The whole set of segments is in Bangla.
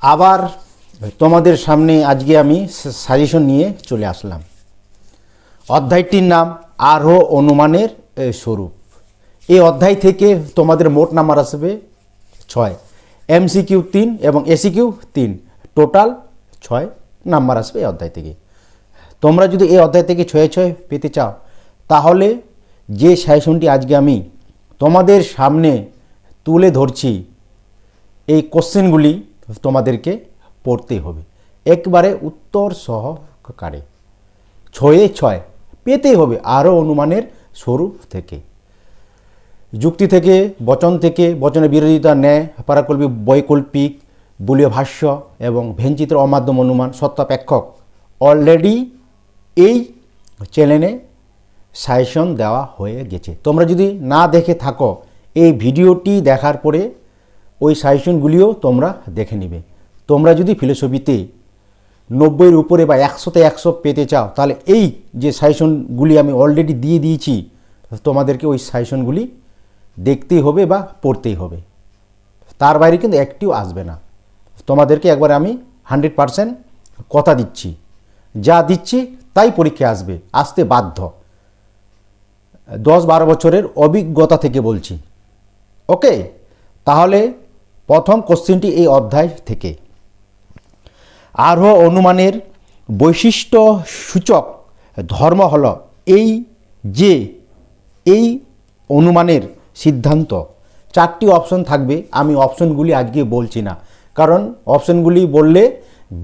আবার তোমাদের সামনে আজকে আমি সাজেশন নিয়ে চলে আসলাম। অধ্যায়টির নাম আরোহ অনুমানের স্বরূপ। এই অধ্যায় থেকে তোমাদের মোট নাম্বার আসবে 6, MCQ 3 এবং ACQ 3, টোটাল 6 নাম্বার আসবে এই অধ্যায় থেকে। তোমরা যদি এই অধ্যায় থেকে 6 পেতে চাও তাহলে যে সাজেশনটি আজকে আমি তোমাদের সামনে তুলে ধরছি এই কোশ্চেনগুলি তোমাদেরকে পড়তেই হবে, একবারে উত্তর সহকারে 6 পেতেই হবে আরোহ অনুমানের স্বরূপ থেকে। যুক্তি থেকে, বচন থেকে, বচনের বিরোধিতা, ন্যায়, পারাকল্পিক, বৈকল্পিক, বুলীয় ভাষ্য এবং ভেনচিত্র, অমাধ্যম অনুমান, সত্যাপেক্ষক অলরেডি এই চ্যানেলে সাজেশন দেওয়া হয়ে গেছে। তোমরা যদি না দেখে থাকো এই ভিডিওটি দেখার পরে ওই সাজেশনগুলিও তোমরা দেখে নিবে। তোমরা যদি ফিলোসফিতে 90-এর উপরে বা 100-তে 100 পেতে চাও তাহলে এই যে সাজেশনগুলি আমি অলরেডি দিয়ে দিয়েছি তোমাদেরকে ওই সাজেশনগুলি দেখতেই হবে বা পড়তেই হবে। তার বাইরে কিন্তু একটিও আসবে না। তোমাদেরকে একবার আমি 100% কথা দিচ্ছি, যা দিচ্ছি তাই পরীক্ষায় আসবে, আসতে বাধ্য। 10-12 বছরের অভিজ্ঞতা থেকে বলছি। ওকে, তাহলে প্রথম কোশ্চেনটি এই অধ্যায় থেকে। আরোহ অনুমানের বৈশিষ্ট্য সূচক ধর্ম হল এই যে এই অনুমানের সিদ্ধান্ত। 4টি অপশন থাকবে, আমি অপশনগুলি আজকে বলছি না, কারণ অপশনগুলি বললে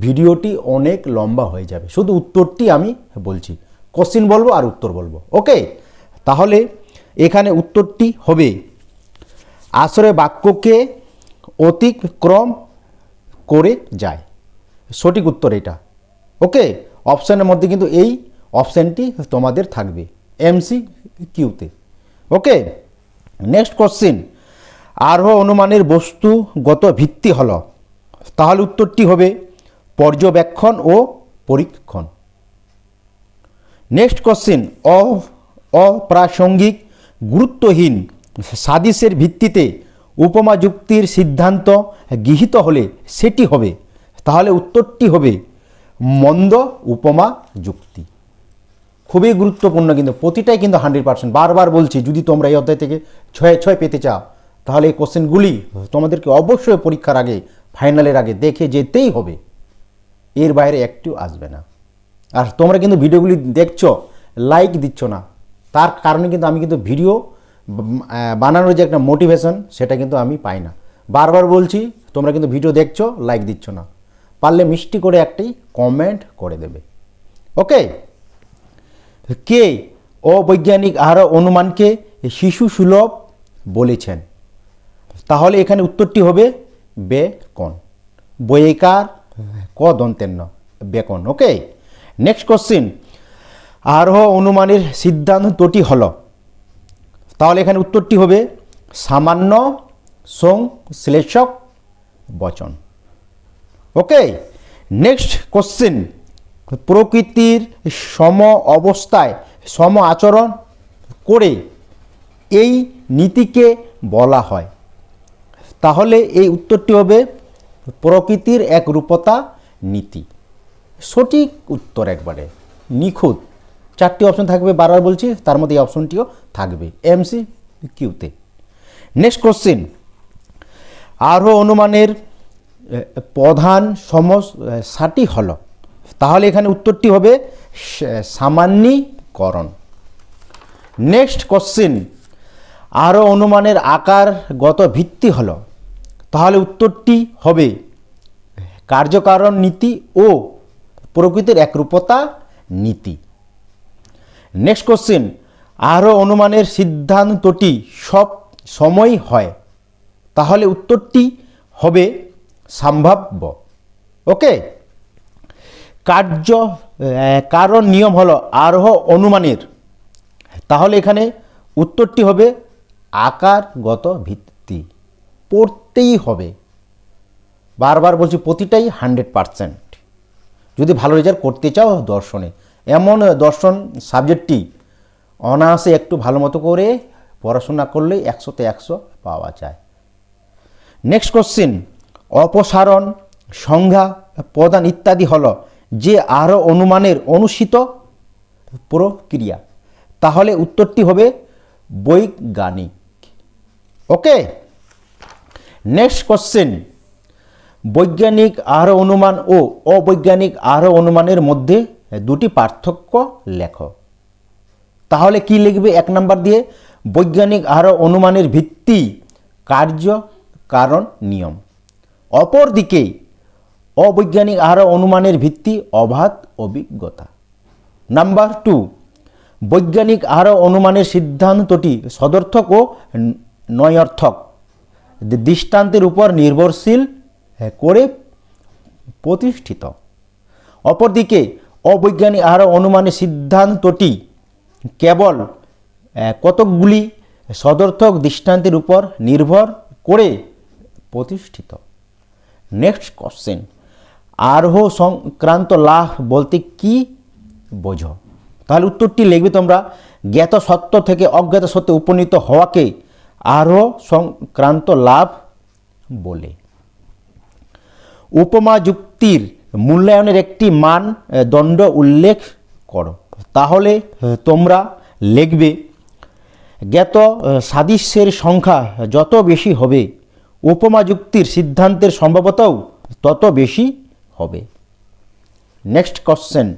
ভিডিওটি অনেক লম্বা হয়ে যাবে। শুধু উত্তরটি আমি বলছি, কোশ্চেন বলবো আর উত্তর বলবো। ওকে, তাহলে এখানে উত্তরটি হবে আশ্রয় বাক্যকে অতিক্রম করে যায়। সঠিক উত্তর এটা। ওকে, অপশানের মধ্যে কিন্তু এই অপশানটি তোমাদের থাকবে MCQতে। ওকে, নেক্সট কোশ্চেন, আরোহ অনুমানের বস্তুগত ভিত্তি হল, তাহলে উত্তরটি হবে পর্যবেক্ষণ ও পরীক্ষণ। নেক্সট কোশ্চেন, অপ্রাসঙ্গিক গুরুত্বহীন সাদৃশ্যের ভিত্তিতে উপমা যুক্তির সিদ্ধান্ত গৃহীত হলে সেটি হবে, তাহলে উত্তরটি হবে মন্দ উপমা যুক্তি। খুবই গুরুত্বপূর্ণ, কিন্তু প্রতিটাই কিন্তু 100%। বারবার বলছি, যদি তোমরা এই অধ্যায় থেকে 6 পেতে চাও তাহলে এই কোশ্চেনগুলি তোমাদেরকে অবশ্যই পরীক্ষার আগে, ফাইনালের আগে দেখে যেতেই হবে, এর বাইরে একটিও আসবে না। আর তোমরা কিন্তু ভিডিওগুলি দেখছো, লাইক দিচ্ছ না, তার কারণে কিন্তু আমি কিন্তু ভিডিও বানানোর যে একটা মোটিভেশন সেটা কিন্তু আমি পাই না। বারবার বলছি, তোমরা কিন্তু ভিডিও দেখছো, লাইক দিচ্ছ না, পারলে মিষ্টি করে একটি কমেন্ট করে দেবে। ওকে, কে অবৈজ্ঞানিক আরোহ অনুমানকে শিশু সুলভ বলেছেন? তাহলে এখানে উত্তরটি হবে বেকন। বইকার ক দন্তের ন, বেকন। ওকে, নেক্সট কোশ্চিন, আরোহ অনুমানের সিদ্ধান্তটি হল, তাহলে এখানে উত্তরটি হবে সামান্য সংশ্লেষক বচন। ওকে, নেক্সট কোশ্চেন, প্রকৃতির সম অবস্থায় সম আচরণ করে এই নীতিকে বলা হয়, তাহলে এই উত্তরটি হবে প্রকৃতির একরূপতা নীতি। সঠিক উত্তর, একবারে নিখুঁত। 4টি অপশন থাকবে, বারবার বলছি, তার মধ্যে এই অপশনটিও থাকবে MCQতে। নেক্সট কোশ্চেন, আরোহ অনুমানের প্রধান সমস্যাটি হল, তাহলে এখানে উত্তরটি হবে সামান্যীকরণ। নেক্সট কোশ্চেন, আরোহ অনুমানের আকারগত ভিত্তি হল, তাহলে উত্তরটি হবে কার্যকারণ নীতি ও প্রকৃতির একরূপতা নীতি। নেক্সট কোশ্চেন, আরোহ অনুমানের সিদ্ধান্তটি সব সময় হয়, তাহলে উত্তরটি হবে সম্ভাব্য। ওকে, কারণ নিয়ম হলো আরোহ অনুমানের, তাহলে এখানে উত্তরটি হবে আকারগত ভিত্তি। পড়তেই হবে, বারবার বলছি, প্রতিটাই 100%। যদি ভালো রেজাল্ট করতে চাও দর্শনে, এমন দর্শন সাবজেক্টটি অনায়াসে একটু ভালো মতো করে পড়াশোনা করলেই 100-তে 100 পাওয়া যায়। নেক্সট কোশ্চেন, অপসারণ সংজ্ঞা প্রদান ইত্যাদি হলো যে আরও অনুমানের অনুসৃত প্রক্রিয়া। তাহলে উত্তরটি হবে বৈজ্ঞানিক। ওকে, নেক্সট কোশ্চেন, বৈজ্ঞানিক আরও অনুমান ও অবৈজ্ঞানিক আরও অনুমানের মধ্যে দুটি পার্থক্য লেখো। তাহলে কি লিখবে? 1 নম্বর দিয়ে বৈজ্ঞানিক আরও অনুমানের ভিত্তি কার্য কারণ নিয়ম, অপরদিকে অবৈজ্ঞানিক আরও অনুমানের ভিত্তি অবাধ অভিজ্ঞতা। নাম্বার 2, বৈজ্ঞানিক আরও অনুমানের সিদ্ধান্তটি সদর্থক ও নয়ার্থক দৃষ্টান্তের উপর নির্ভরশীল করে প্রতিষ্ঠিত। অপরদিকে অবৈজ্ঞানিক আরও অনুমানের সিদ্ধান্তটি কেবল কতকগুলি সদর্থক দৃষ্টান্তের উপর নির্ভর করে প্রতিষ্ঠিত। নেক্সট কোশ্চেন, আরোহ সংক্রান্ত লাভ বলতে কি বোঝো? তাহলে উত্তরটি লিখবে তোমরা, জ্ঞাত সত্য থেকে অজ্ঞাত সত্যে উপনীত হওয়াকে আরোহ সংক্রান্ত লাভ বলে। উপমা যুক্তির মূল্যায়নের একটি মান দণ্ড উল্লেখ করো। তাহলে তোমরা লিখবে, জ্ঞাত সাদৃশ্যের সংখ্যা যত বেশি হবে উপমা যুক্তির সিদ্ধান্তের সম্ভাব্যতাও তত বেশি হবে। নেক্সট কোশ্চেন,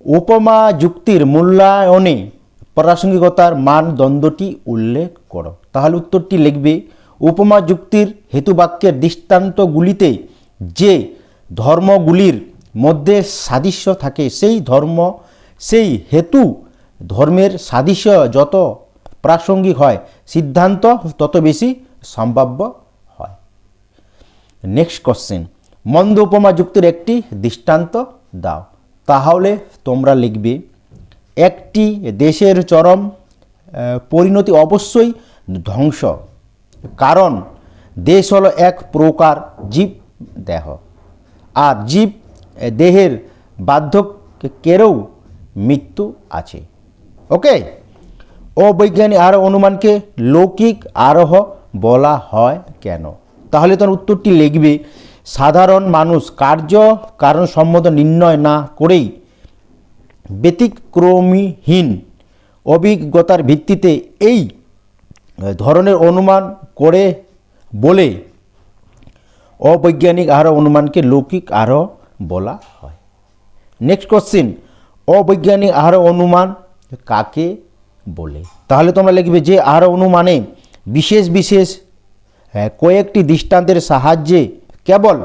উপমা যুক্তির মূল্যায়নে প্রাসঙ্গিকতার মানদণ্ডটি উল্লেখ করো। তাহলে উত্তরটি লিখবে, উপমা যুক্তির হেতুবাক্যের দৃষ্টান্তগুলিতে যে ধর্মগুলির মধ্যে সাদৃশ্য থাকে সেই হেতু ধর্মের সাদৃশ্য যত প্রাসঙ্গিক হয় সিদ্ধান্ত তত বেশি সম্ভাব্য হয়। নেক্সট কোশ্চেন, মন্দ উপমা যুক্তির একটি দৃষ্টান্ত দাও। তাহলে তোমরা লিখবে, একটি দেশের চরম পরিণতি অবশ্যই ধ্বংস, কারণ দেশ হলো এক প্রকার জীব দেহ, আর জীব দেহের বার্ধক্যেরও মৃত্যু আছে। ওকে, অবৈজ্ঞানিক আরোহ অনুমানকে লৌকিক আরোহ বলা হয় কেন? তাহলে তোর উত্তরটি লিখবে, সাধারণ মানুষ কার্য কারণ সম্বন্ধ নির্ণয় না করেই ব্যতিক্রমীহীন অভিজ্ঞতার ভিত্তিতে এই ধরনের অনুমান করে বলে অবৈজ্ঞানিক আরোহ অনুমানকে লৌকিক আরোহ বলা হয়। নেক্সট কোশ্চেন, অবৈজ্ঞানিক আরোহ অনুমান কাকে বলে? তাহলে তোমরা লিখবে, যে আরোহ অনুমানে বিশেষ বিশেষ কয়েকটি দৃষ্টান্তের সাহায্যে কেবল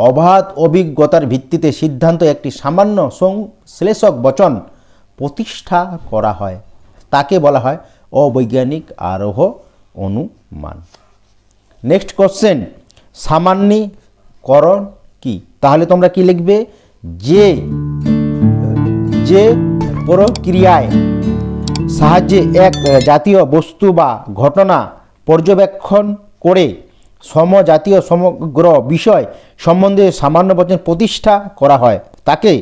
অবাধ অভিজ্ঞতার ভিত্তিতে সিদ্ধান্ত একটি সামান্য সংশ্লেষক বচন প্রতিষ্ঠা করা হয়, তাকে বলা হয় অবৈজ্ঞানিক আরোহ অনুমান। নেক্সট কোশ্চেন, সামান্যীকরণ কি? তাহলে তোমরা কি লিখবে, যে প্রক্রিয়ায় সাহায্যে এক জাতীয় বস্তু বা ঘটনা পর্যবেক্ষণ করে সমজাতীয় সমগ্র বিষয় সম্বন্ধে সামান্য বচন প্রতিষ্ঠা করা হয় তাকে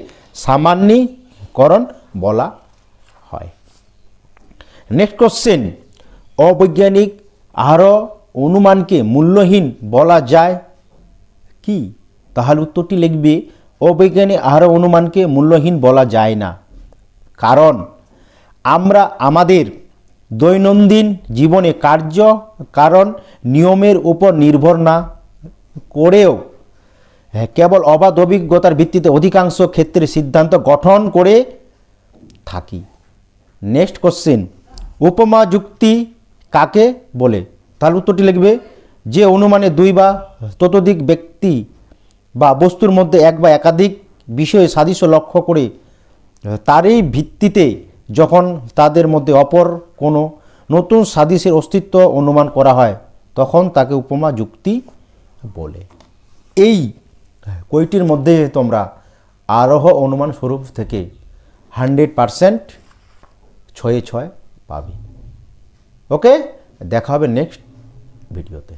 সামান্যীকরণ বলা হয়। নেক্সট কোশ্চেন, অবৈজ্ঞানিক আরোহ অনুমানকে মূল্যহীন বলা যায় কি? তাহলে উত্তরটি লিখবে, অবৈজ্ঞানিক আরোহ অনুমানকে মূল্যহীন বলা যায় না, কারণ আমরা আমাদের দৈনন্দিন জীবনে কার্য কারণ নিয়মের উপর নির্ভর না করেও কেবল অবাধ অভিজ্ঞতার ভিত্তিতে অধিকাংশ ক্ষেত্রে সিদ্ধান্ত গঠন করে থাকি। নেক্সট কোশ্চেন, উপমা যুক্তি কাকে বলে? তাহলে উত্তরটি লিখবে, যে অনুমানে দুই বা ততোধিক ব্যক্তি বা বস্তুর মধ্যে এক বা একাধিক বিষয়ে সাদৃশ্য লক্ষ্য করে তারই ভিত্তিতে যখন তাদের মধ্যে অপর কোনো নতুন সাদৃশ্যের অস্তিত্ব অনুমান করা হয় তখন তাকে উপমা যুক্তি বলে। এই কয়টির মধ্যে তোমরা আরোহ অনুমান স্বরূপ থেকে 100% 6/6 পাবে। ওকে, দেখা হবে নেক্সট ভিডিওতে।